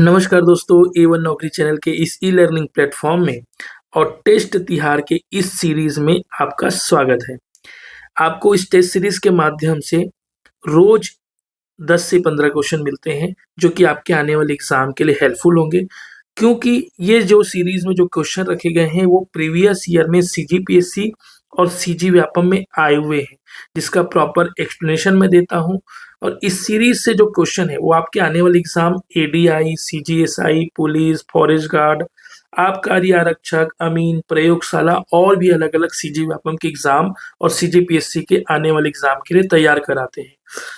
नमस्कार दोस्तों, A1 नौकरी चैनल के इस ई लर्निंग प्लेटफॉर्म में और टेस्ट तिहार के इस सीरीज में आपका स्वागत है। आपको इस टेस्ट सीरीज के माध्यम से रोज 10 से 15 क्वेश्चन मिलते हैं जो कि आपके आने वाले एग्जाम के लिए हेल्पफुल होंगे, क्योंकि ये जो सीरीज में जो क्वेश्चन रखे गए हैं वो प्रीवियस ईयर में सीजीपीएससी और सीजी व्यापम में आए हुए हैं, जिसका प्रॉपर एक्सप्लेनेशन मैं देता हूँ। और इस सीरीज से जो क्वेश्चन है वो आपके आने वाले exam ADI, CGSI, police, forest guard, आबकारी आरक्षक, अमीन, प्रयोगशाला और भी अलग अलग सीजी व्यापम के एग्जाम और सीजीपीएससी के आने वाले एग्जाम के लिए तैयार कराते हैं।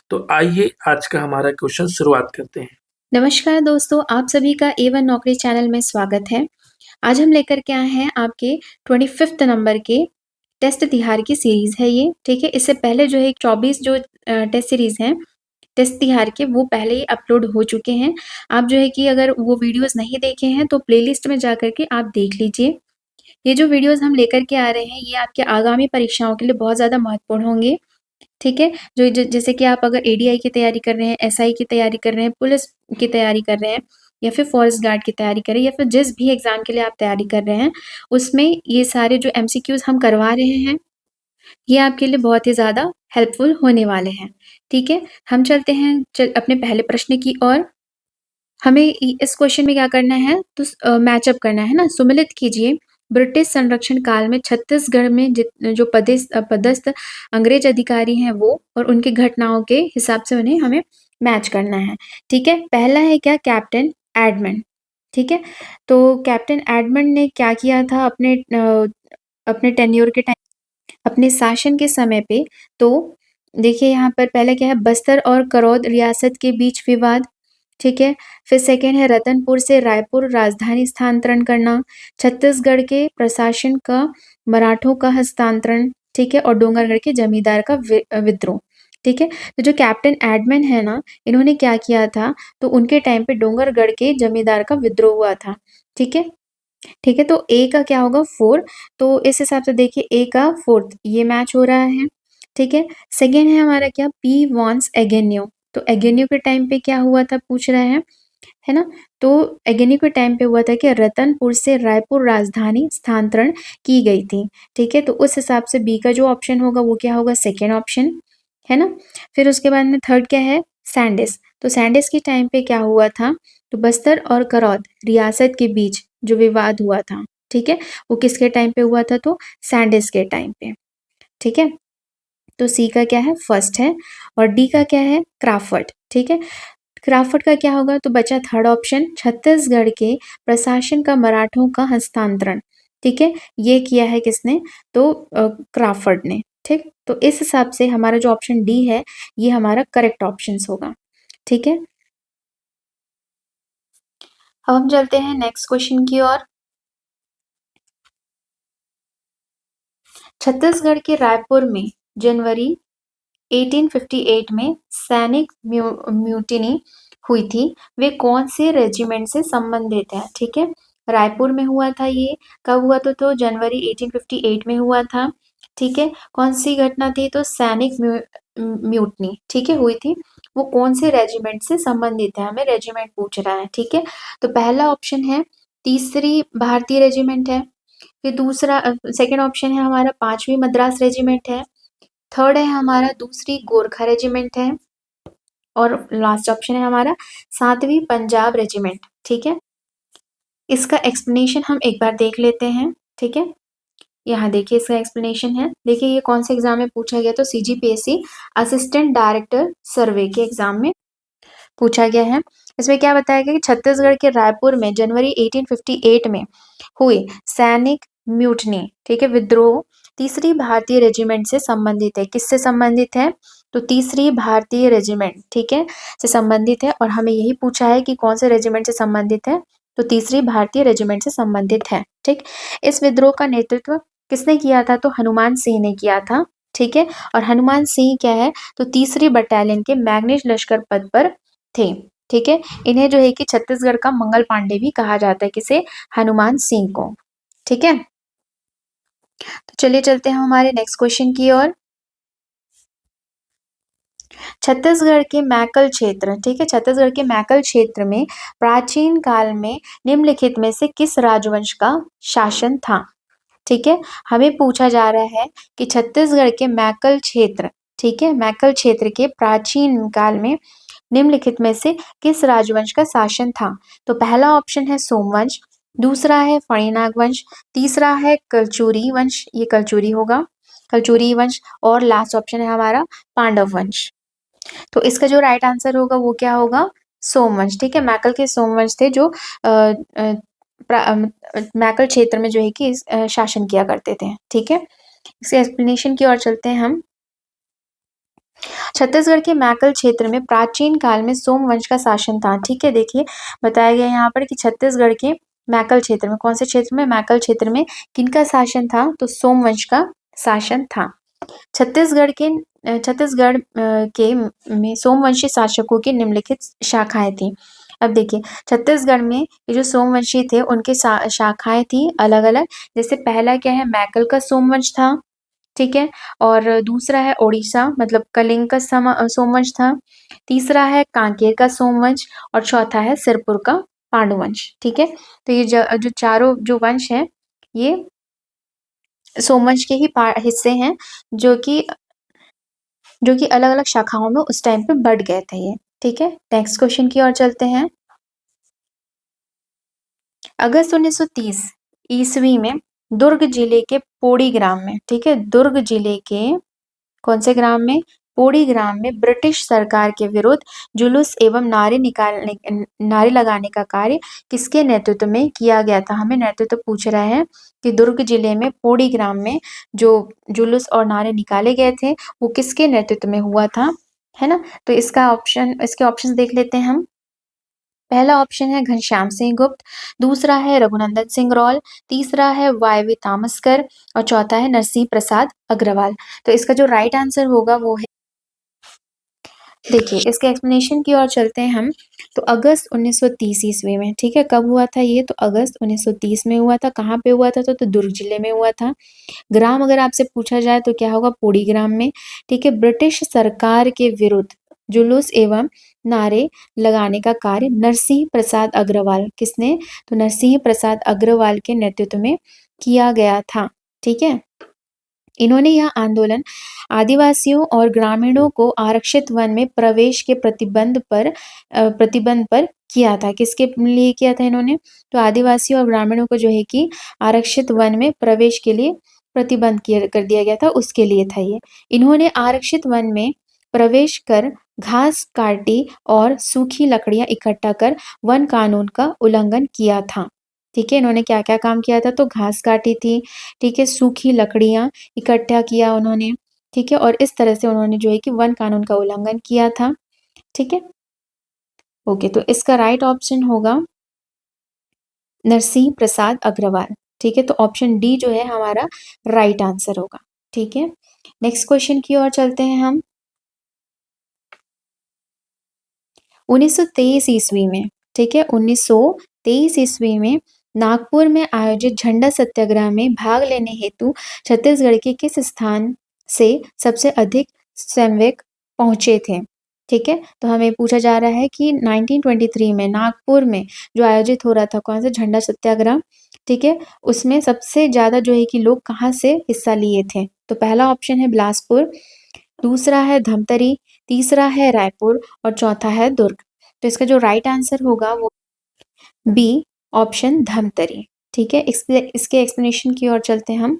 तो आइए आज का हमारा क्वेश्चन शुरुआत करते हैं। नमस्कार दोस्तों, आप सभी का A1 नौकरी चैनल में स्वागत है। आज हम लेकर के आए हैं आपके 25th नंबर के टेस्ट तिहार की सीरीज है ये, ठीक है। इससे पहले जो है 24 जो टेस्ट सीरीज हैं टेस्ट तिहार के, वो पहले ही अपलोड हो चुके हैं। आप जो है कि अगर वो वीडियोस नहीं देखे हैं तो प्लेलिस्ट में जाकर के आप देख लीजिए। ये जो वीडियोस हम लेकर के आ रहे हैं ये आपके आगामी परीक्षाओं के लिए बहुत ज़्यादा महत्वपूर्ण होंगे, ठीक है। जैसे कि आप अगर एडीआई की तैयारी कर रहे हैं, एसआई की तैयारी कर रहे हैं, पुलिस की तैयारी कर रहे हैं या फिर फॉरेस्ट गार्ड की तैयारी कर रहे हैं या फिर जिस भी एग्ज़ाम के लिए आप तैयारी कर रहे हैं, उसमें ये सारे जो एमसीक्यूज़ हम करवा रहे हैं, ये आपके लिए बहुत ही ज़्यादा हेल्पफुल होने वाले हैं, ठीक है। हम चलते हैं अपने पहले प्रश्न की ओर। हमें इस क्वेश्चन में क्या करना है, तो मैचअप करना है ना। सुमेलित कीजिए ब्रिटिश संरक्षण काल में छत्तीसगढ़ में जो पदस्थ अंग्रेज अधिकारी हैं वो और उनकी घटनाओं के हिसाब से उन्हें हमें मैच करना है, ठीक है। पहला है क्या, कैप्टन एडमंड, ठीक है। तो कैप्टन एडमंड ने क्या किया था अपने टेन्योर के टाइम, अपने शासन के समय पे। तो देखिए यहाँ पर पहला क्या है, बस्तर और करौद रियासत के बीच विवाद, ठीक है। फिर सेकेंड है रतनपुर से रायपुर राजधानी स्थानांतरण करना, छत्तीसगढ़ के प्रशासन का मराठों का हस्तांतरण, ठीक है, और डोंगरगढ़ के जमींदार का विद्रोह, ठीक है। तो जो कैप्टन एडमन है ना, इन्होंने क्या किया था, तो उनके टाइम पे डोंगरगढ़ के जमींदार का विद्रोह हुआ था, ठीक है। ठीक है, तो ए का क्या होगा, 4। तो इस हिसाब से देखिए ए का 4th ये मैच हो रहा है, ठीक है। सेकेंड है हमारा क्या, पी वॉन्स एगेन्यू। तो एगेन्यू के टाइम पे क्या हुआ था पूछ रहा है ना। तो एगेन्यू के टाइम पे हुआ था कि रतनपुर से रायपुर राजधानी स्थानांतरण की गई थी, ठीक है। तो उस हिसाब से बी का जो ऑप्शन होगा वो क्या होगा, सेकेंड ऑप्शन, है ना। फिर उसके बाद में थर्ड क्या है, सैंडिस। तो सैंडिस के टाइम पे क्या हुआ था, तो बस्तर और करौद रियासत के बीच जो विवाद हुआ था, ठीक है, वो किसके टाइम पे हुआ था, तो सैंडिस के टाइम पे, ठीक है। तो सी का क्या है, फर्स्ट है। और डी का क्या है, क्राफर्ड, ठीक है। क्राफर्ड का क्या होगा, तो बचा थर्ड ऑप्शन, छत्तीसगढ़ के प्रशासन का मराठों का हस्तांतरण, ठीक है। ये किया है किसने, तो क्राफर्ड ने, ठीक। तो इस हिसाब से हमारा जो ऑप्शन डी है ये हमारा करेक्ट ऑप्शन होगा, ठीक है। अब हम चलते हैं नेक्स्ट क्वेश्चन की ओर। छत्तीसगढ़ के रायपुर में जनवरी 1858 में सैनिक म्यूटिनी हुई थी, वे कौन से रेजिमेंट से संबंधित है, ठीक है। रायपुर में हुआ था ये, कब हुआ तो जनवरी 1858 में हुआ था, ठीक है। कौन सी घटना थी, तो सैनिक म्यूटनी, ठीक है, हुई थी। वो कौन से रेजिमेंट से संबंधित है, हमें रेजिमेंट पूछ रहा है, ठीक है। तो पहला ऑप्शन है तीसरी भारतीय रेजिमेंट है। फिर दूसरा सेकंड ऑप्शन है हमारा 5वीं मद्रास रेजिमेंट है। थर्ड है हमारा दूसरी गोरखा रेजिमेंट है। और लास्ट ऑप्शन है हमारा 7वीं पंजाब रेजिमेंट, ठीक है। इसका एक्सप्लेनेशन हम एक बार देख लेते हैं, ठीक है। यहाँ देखिए इसका एक्सप्लेनेशन है, देखिए ये कौन से एग्जाम में पूछा गया, तो सीजीपीएससी असिस्टेंट डायरेक्टर सर्वे के एग्जाम में पूछा गया है। इसमें क्या बताया गया कि छत्तीसगढ़ के रायपुर में जनवरी 1858 में हुई सैनिक म्यूटनी, ठीक है, विद्रोह तीसरी भारतीय रेजिमेंट से संबंधित है। किससे संबंधित है, तो तीसरी भारतीय रेजिमेंट, ठीक है, से संबंधित है। और हमें यही पूछा है कि कौन से रेजिमेंट से संबंधित है, तो तीसरी भारतीय रेजिमेंट से संबंधित है, ठीक। इस विद्रोह का नेतृत्व किसने किया था, तो हनुमान सिंह ने किया था, ठीक है। और हनुमान सिंह क्या है, तो तीसरी बटालियन के मैग्नीज लश्कर पद पर थे, ठीक है। इन्हें जो है कि छत्तीसगढ़ का मंगल पांडे भी कहा जाता है, किसे, हनुमान सिंह को, ठीक है। तो चलिए चलते हैं हमारे नेक्स्ट क्वेश्चन की ओर। छत्तीसगढ़ के मैकल क्षेत्र, ठीक है, छत्तीसगढ़ के मैकल क्षेत्र में प्राचीन काल में निम्नलिखित में से किस राजवंश का शासन था? ठीक है, हमें पूछा जा रहा है कि छत्तीसगढ़ के मैकल क्षेत्र, ठीक है, मैकल क्षेत्र के प्राचीन काल में निम्नलिखित में से किस राजवंश का शासन था? तो पहला ऑप्शन है सोमवंश, दूसरा है फणिनाग वंश, तीसरा है कलचुरी वंश, ये कलचुरी होगा, कलचुरी वंश, और लास्ट ऑप्शन है हमारा पांडव वंश। तो इसका जो राइट आंसर होगा वो क्या होगा? सोमवंश, ठीक है, मैकल के सोमवंश थे जो मैकल क्षेत्र में जो है कि शासन किया करते थे, ठीक है। इसके एक्सप्लेनेशन की ओर चलते हैं हम। छत्तीसगढ़ के मैकल क्षेत्र में प्राचीन काल में सोमवंश का शासन था, ठीक है। देखिए बताया गया यहाँ पर कि छत्तीसगढ़ के मैकल क्षेत्र में, कौन से क्षेत्र में? मैकल क्षेत्र में किनका शासन था? तो सोमवंश का शासन था। छत्तीसगढ़ के में सोमवंशी शासकों की निम्नलिखित शाखाएं थी। अब देखिए छत्तीसगढ़ में ये जो सोमवंशी थे उनके शाखाएं थी अलग अलग। जैसे पहला क्या है, मैकल का सोमवंश था, ठीक है, और दूसरा है ओडिशा मतलब कलिंग का सोमवंश था, तीसरा है कांकेर का सोमवंश, और चौथा है सिरपुर का पांडुवंश, ठीक है। तो ये जो चारों जो वंश हैं ये सोमवंश के ही हिस्से हैं, जो कि अलग-अलग शाखाओं में उस टाइम पे बढ़ गए थे ये, ठीक है। नेक्स्ट क्वेश्चन की ओर चलते हैं। अगस्त 1930 ईस्वी में दुर्ग जिले के पोड़ी ग्राम में, ठीक है, दुर्ग जिले के कौन से ग्राम में? पोड़ी ग्राम में ब्रिटिश सरकार के विरुद्ध जुलूस एवं नारे लगाने का कार्य किसके नेतृत्व में किया गया था? हमें नेतृत्व पूछ रहा है कि दुर्ग जिले में पोड़ी ग्राम में जो जुलूस और नारे निकाले गए थे वो किसके नेतृत्व में हुआ था, है ना। तो इसके ऑप्शन देख लेते हैं हम। पहला ऑप्शन है घनश्याम सिंह गुप्त, दूसरा है रघुनंदन सिंह रॉल, तीसरा है वाई.वी. तामसकर, और चौथा है नरसिंह प्रसाद अग्रवाल। तो इसका जो राइट आंसर होगा वो है, देखिए इसके एक्सप्लेनेशन की ओर चलते हैं हम। तो अगस्त 1930 ईस्वी में, ठीक है, कब हुआ था ये? तो अगस्त 1930 में हुआ था। कहाँ पे हुआ था? तो दुर्ग जिले में हुआ था। ग्राम अगर आपसे पूछा जाए तो क्या होगा? पोड़ी ग्राम में, ठीक है। ब्रिटिश सरकार के विरुद्ध जुलूस एवं नारे लगाने का कार्य नरसिंह प्रसाद अग्रवाल, किसने? तो नरसिंह प्रसाद अग्रवाल के नेतृत्व में किया गया था, ठीक है। इन्होंने यह आंदोलन आदिवासियों और ग्रामीणों को आरक्षित वन में प्रवेश के प्रतिबंध पर किया था। किसके लिए किया था इन्होंने? तो आदिवासियों और ग्रामीणों को जो है कि आरक्षित वन में प्रवेश के लिए प्रतिबंध कर दिया गया था, उसके लिए था ये। इन्होंने आरक्षित वन में प्रवेश कर घास काटी और सूखी लकड़ियां इकट्ठा कर वन कानून का उल्लंघन किया था, ठीक है। इन्होंने क्या क्या काम किया था? तो घास काटी थी, ठीक है, सूखी लकड़ियां इकट्ठा किया उन्होंने, ठीक है, और इस तरह से उन्होंने जो है कि वन कानून का उल्लंघन किया था, ठीक है। ओके, तो इसका राइट ऑप्शन होगा नरसिंह प्रसाद अग्रवाल, ठीक है। तो ऑप्शन डी जो है हमारा राइट आंसर होगा, ठीक है। नेक्स्ट क्वेश्चन की ओर चलते हैं हम। 1923 ईस्वी में, ठीक है, 1923 ईस्वी में नागपुर में आयोजित झंडा सत्याग्रह में भाग लेने हेतु छत्तीसगढ़ के किस स्थान से सबसे अधिक सैनिक पहुंचे थे? ठीक है, तो हमें पूछा जा रहा है कि 1923 में नागपुर में जो आयोजित हो रहा था कौन सा झंडा सत्याग्रह, ठीक है, उसमें सबसे ज्यादा जो है कि लोग कहाँ से हिस्सा लिए थे? तो पहला ऑप्शन है बिलासपुर, दूसरा है धमतरी, तीसरा है रायपुर, और चौथा है दुर्ग। तो इसका जो राइट आंसर होगा वो बी ऑप्शन धमतरी, ठीक है। इसके एक्सप्लेनेशन की ओर चलते हैं हम।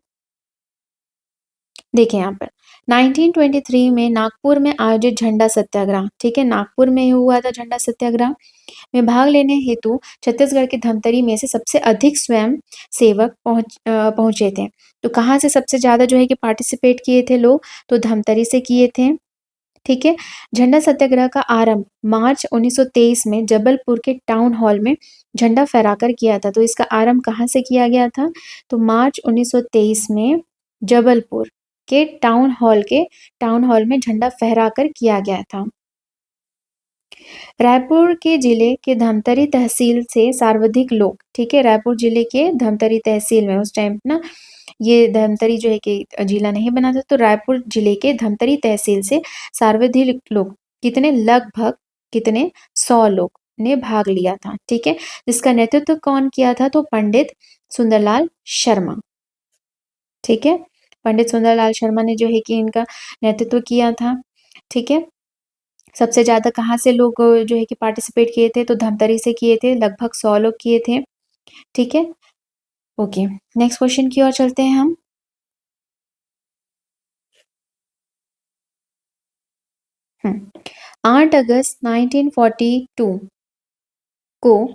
देखिए यहाँ पर 1923 में नागपुर में आयोजित झंडा सत्याग्रह, ठीक है, नागपुर में हुआ था झंडा सत्याग्रह में भाग लेने हेतु छत्तीसगढ़ के धमतरी में से सबसे अधिक स्वयं सेवक पहुंचे थे। तो कहाँ से सबसे ज्यादा जो है कि पार्टिसिपेट किए थे लोग? तो धमतरी से किए थे, ठीक है। झंडा सत्याग्रह का आरंभ मार्च 1923 में जबलपुर के टाउन हॉल में झंडा फहराकर किया था। तो इसका आरंभ कहाँ से किया गया था? तो मार्च 1923 में जबलपुर के टाउन हॉल में झंडा फहराकर किया गया था। रायपुर के जिले के धमतरी तहसील से सर्वाधिक लोग, ठीक है, रायपुर जिले के धमतरी तहसील में उस टाइम ना ये धमतरी जो है कि जिला नहीं बना था, तो रायपुर जिले के धमतरी तहसील से सर्वाधिक लोग लगभग कितने 100 लोग ने भाग लिया था, ठीक है। जिसका नेतृत्व कौन किया था, तो पंडित सुंदरलाल शर्मा, ठीक है। पंडित सुंदरलाल शर्मा ने जो है कि इनका नेतृत्व किया था, ठीक है। सबसे ज्यादा कहाँ से लोग जो है कि पार्टिसिपेट किए थे, तो धमतरी से किए थे, लगभग 100 लोग किए थे, ठीक है। ओके, नेक्स्ट क्वेश्चन की ओर चलते हैं हम। 8 अगस्त 1942 को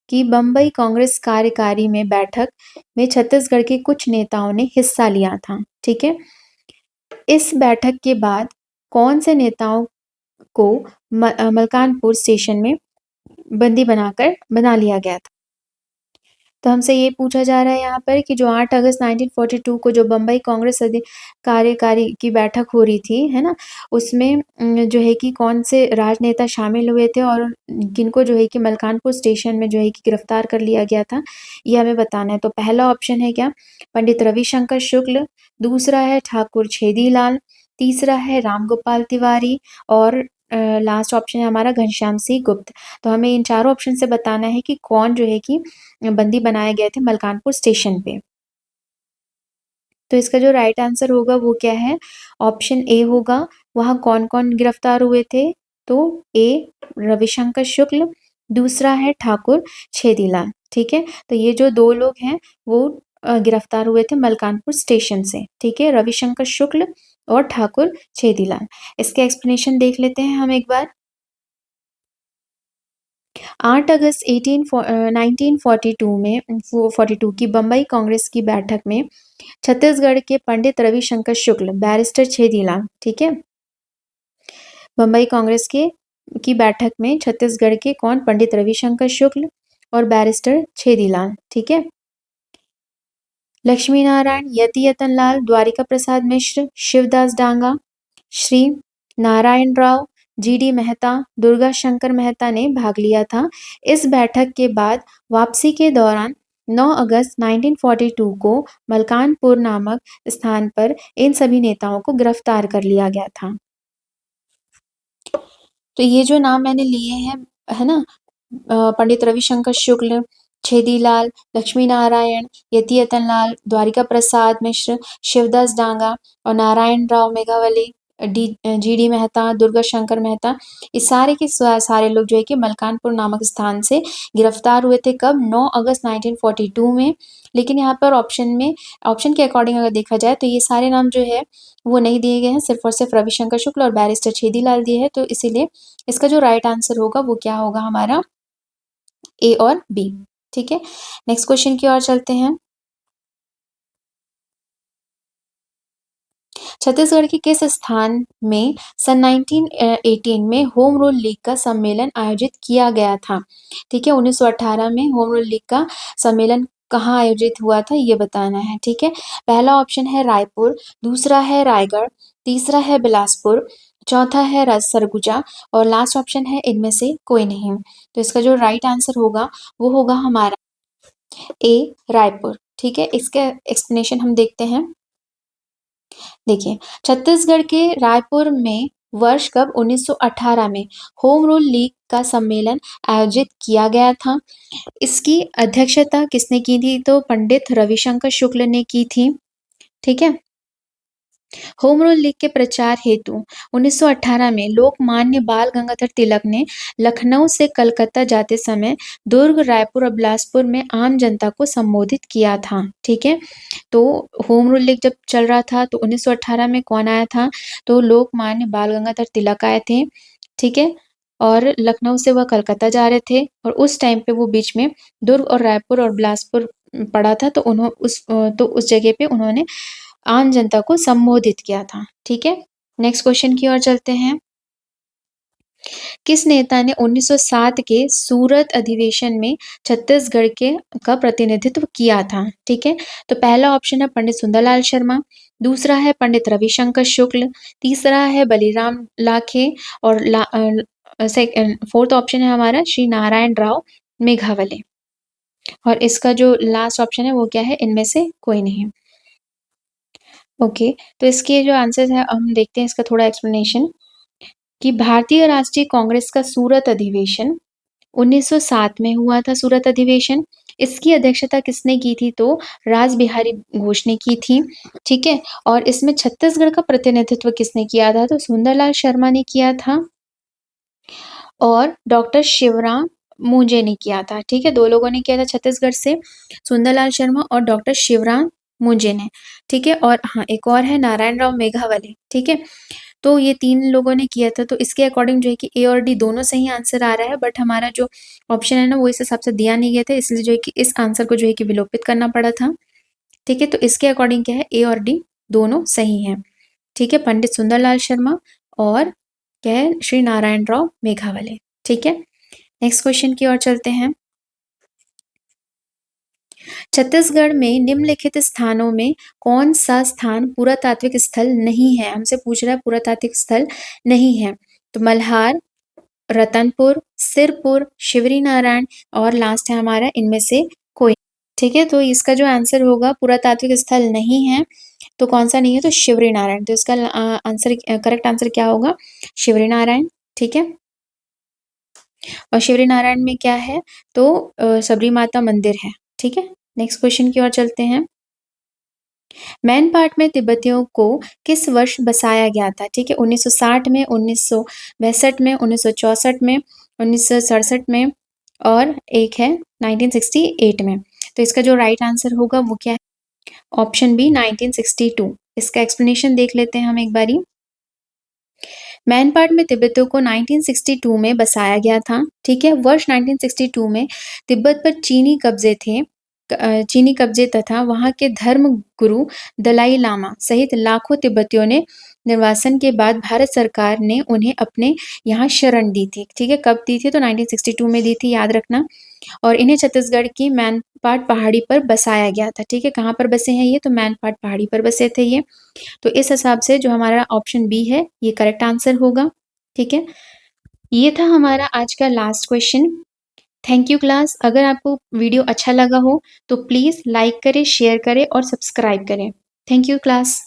की बम्बई कांग्रेस कार्यकारी में बैठक में छत्तीसगढ़ के कुछ नेताओं ने हिस्सा लिया था, ठीक है। इस बैठक के बाद कौन से नेताओं को मलकानपुर स्टेशन में बंदी बना लिया गया था। तो हमसे ये पूछा जा रहा है यहाँ पर कि जो 8 अगस्त 1942 को जो बम्बई कांग्रेस कार्यकारी की बैठक हो रही थी, है ना, उसमें जो है कि कौन से राजनेता शामिल हुए थे और किनको जो है कि मलकानपुर स्टेशन में जो है कि गिरफ्तार कर लिया गया था, ये हमें बताना है। तो पहला ऑप्शन है क्या, पंडित रविशंकर शुक्ल, दूसरा है ठाकुर छेदीलाल, तीसरा है रामगोपाल तिवारी और लास्ट ऑप्शन है हमारा घनश्याम सिंह गुप्त। तो हमें इन चारों ऑप्शन से बताना है कि कौन जो है कि बंदी बनाए गए थे मलकानपुर स्टेशन पे। तो इसका जो राइट आंसर होगा वो क्या है, ऑप्शन ए होगा। वहां कौन कौन गिरफ्तार हुए थे, तो ए रविशंकर शुक्ल, दूसरा है ठाकुर छेदीलाल, ठीक है। तो ये जो दो लोग हैं वो गिरफ्तार हुए थे मलकानपुर स्टेशन से, ठीक है, रविशंकर शुक्ल और ठाकुर छेदीलाल। इसके एक्सप्लेनेशन देख लेते हैं हम एक बार। 8 अगस्त 1942 में 42 की बम्बई कांग्रेस की बैठक में छत्तीसगढ़ के पंडित रविशंकर शुक्ल, बैरिस्टर छेदीलाल, ठीक है। बम्बई कांग्रेस की बैठक में छत्तीसगढ़ के कौन, पंडित रविशंकर शुक्ल और बैरिस्टर छेदीलाल, ठीक है। लक्ष्मी नारायण, यतियतन लाल, द्वारिका प्रसाद मिश्र, शिवदास डांगा, श्री नारायण राव, जीडी मेहता, दुर्गा शंकर मेहता ने भाग लिया था। इस बैठक के बाद वापसी के दौरान 9 अगस्त 1942 को मलकानपुर नामक स्थान पर इन सभी नेताओं को गिरफ्तार कर लिया गया था। तो ये जो नाम मैंने लिए हैं, है ना, पंडित रविशंकर शुक्ल, छेदीलाल, लक्ष्मी नारायण, यतियतन लाल, द्वारिका प्रसाद मिश्र, शिवदास डांगा और नारायण राव मेघावली, जीडी मेहता, दुर्गा शंकर मेहता, इस सारे के सारे लोग जो है कि मलकानपुर नामक स्थान से गिरफ्तार हुए थे। कब, 9 अगस्त 1942 में। लेकिन यहाँ पर ऑप्शन के अकॉर्डिंग अगर देखा जाए तो ये सारे नाम जो है वो नहीं दिए गए हैं, सिर्फ और सिर्फ रविशंकर शुक्ल और बैरिस्टर छेदीलाल दिए हैं। तो इसीलिए इसका जो राइट आंसर होगा वो क्या होगा हमारा, ए और बी, ठीक है। नेक्स्ट क्वेश्चन की ओर चलते हैं। छत्तीसगढ़ के किस स्थान में सन 1918 में होम रूल लीग का सम्मेलन आयोजित किया गया था, ठीक है। 1918 में होम रूल लीग का सम्मेलन कहाँ आयोजित हुआ था, ये बताना है, ठीक है। पहला ऑप्शन है रायपुर, दूसरा है रायगढ़, तीसरा है बिलासपुर, चौथा है सरगुजा और लास्ट ऑप्शन है इनमें से कोई नहीं। तो इसका जो राइट आंसर होगा वो होगा हमारा ए रायपुर, ठीक है। इसका एक्सप्लेनेशन हम देखते हैं। देखिए, छत्तीसगढ़ के रायपुर में वर्ष कब, 1918 में होम रूल लीग का सम्मेलन आयोजित किया गया था। इसकी अध्यक्षता किसने की थी, तो पंडित रविशंकर शुक्ल ने की थी, ठीक है। होम रूल लीग के प्रचार हेतु 1918 में लोकमान्य बाल गंगाधर तिलक ने लखनऊ से कलकत्ता जाते समय दुर्ग, रायपुर और बिलासपुर में आम जनता को संबोधित किया था, ठीक है। तो होम रूल लीग जब चल रहा था तो 1918 में कौन आया था, तो लोकमान्य बाल गंगाधर तिलक आए थे, ठीक है। और लखनऊ से वह कलकत्ता जा रहे थे और उस टाइम पे वो बीच में दुर्ग और रायपुर और बिलासपुर पड़ा था, तो उस जगह पे उन्होंने आम जनता को संबोधित किया था, ठीक है। नेक्स्ट क्वेश्चन की ओर चलते हैं। किस नेता ने 1907 के सूरत अधिवेशन में छत्तीसगढ़ का प्रतिनिधित्व किया था, ठीक है। तो पहला ऑप्शन है पंडित सुंदरलाल शर्मा, दूसरा है पंडित रविशंकर शुक्ल, तीसरा है बलिराम लाखे और फोर्थ ऑप्शन है हमारा श्री नारायण राव मेघावले। और इसका जो लास्ट ऑप्शन है वो क्या है, इनमें से कोई नहीं। ओके, तो इसके जो आंसर्स हैं हम देखते हैं इसका थोड़ा एक्सप्लेनेशन कि भारतीय राष्ट्रीय कांग्रेस का सूरत अधिवेशन 1907 में हुआ था सूरत अधिवेशन। इसकी अध्यक्षता किसने की थी? तो रास बिहारी घोष ने की थी, ठीक है? और इसमें छत्तीसगढ़ का प्रतिनिधित्व किसने किया था? तो सुंदरलाल शर्मा ने किया था और डॉक्टर शिवराम मुंजे ने किया था, ठीक है? 2 लोगों ने किया था छत्तीसगढ़ से, सुंदरलाल शर्मा और डॉक्टर शिवराम मुंजे ने, ठीक है? और हाँ, एक और है नारायण राव मेघावले, ठीक है? तो ये 3 लोगों ने किया था, तो इसके अकॉर्डिंग जो है कि ए और डी दोनों सही आंसर आ रहा है, बट हमारा जो ऑप्शन है ना, वो इस हिसाब से दिया नहीं गया था, इसलिए जो है कि इस आंसर को जो है कि विलोपित करना पड़ा था, ठीक है? तो इसके अकॉर्डिंग क्या है, ए और डी दोनों सही हैं, ठीक है? पंडित सुंदरलाल शर्मा और क्या है, श्री नारायण राव मेघावले, ठीक है? नेक्स्ट क्वेश्चन की ओर चलते हैं। छत्तीसगढ़ में निम्नलिखित स्थानों में कौन सा स्थान पुरातात्विक स्थल नहीं है? हमसे पूछ रहा है पुरातात्विक स्थल नहीं है। तो मल्हार, रतनपुर, सिरपुर, शिवरीनारायण और लास्ट है हमारा इनमें से कोई, ठीक है? तो इसका जो आंसर होगा पुरातात्विक स्थल नहीं है, तो कौन सा नहीं है? तो शिवरीनारायण। तो इसका आंसर करेक्ट आंसर क्या होगा? शिवरीनारायण, ठीक है? और शिवरीनारायण में क्या है? तो सबरी माता मंदिर है, ठीक है? नेक्स्ट क्वेश्चन की ओर चलते हैं। मैनपाट में तिब्बतियों को किस वर्ष बसाया गया था? ठीक है, 1960 में, 1962 में, 1964 में, 1967 में और एक है 1968 में। तो इसका जो राइट आंसर होगा वो क्या है? Option B 1962। इसका एक्सप्लेनेशन देख लेते हैं हम एक बारी। मैनपाट में तिब्बतियों को 1962 में बसाया गया था, ठीक है? वर्ष 1962 में तिब्बत पर चीनी कब्जे तथा वहाँ के धर्म गुरु दलाई लामा सहित लाखों तिब्बतियों ने निर्वासन के बाद भारत सरकार ने उन्हें अपने यहाँ शरण दी थी, ठीक है? कब दी थी? तो 1962 में दी थी, याद रखना। और इन्हें छत्तीसगढ़ की मैनपाट पहाड़ी पर बसाया गया था, ठीक है? कहाँ पर बसे हैं ये? तो मैनपाट पहाड़ी पर बसे थे ये। तो इस हिसाब से जो हमारा ऑप्शन बी है ये करेक्ट आंसर होगा, ठीक है? ये था हमारा आज का last question. Thank you class. अगर आपको वीडियो अच्छा लगा हो तो प्लीज़ लाइक करें, शेयर करें और सब्सक्राइब करें। Thank you class.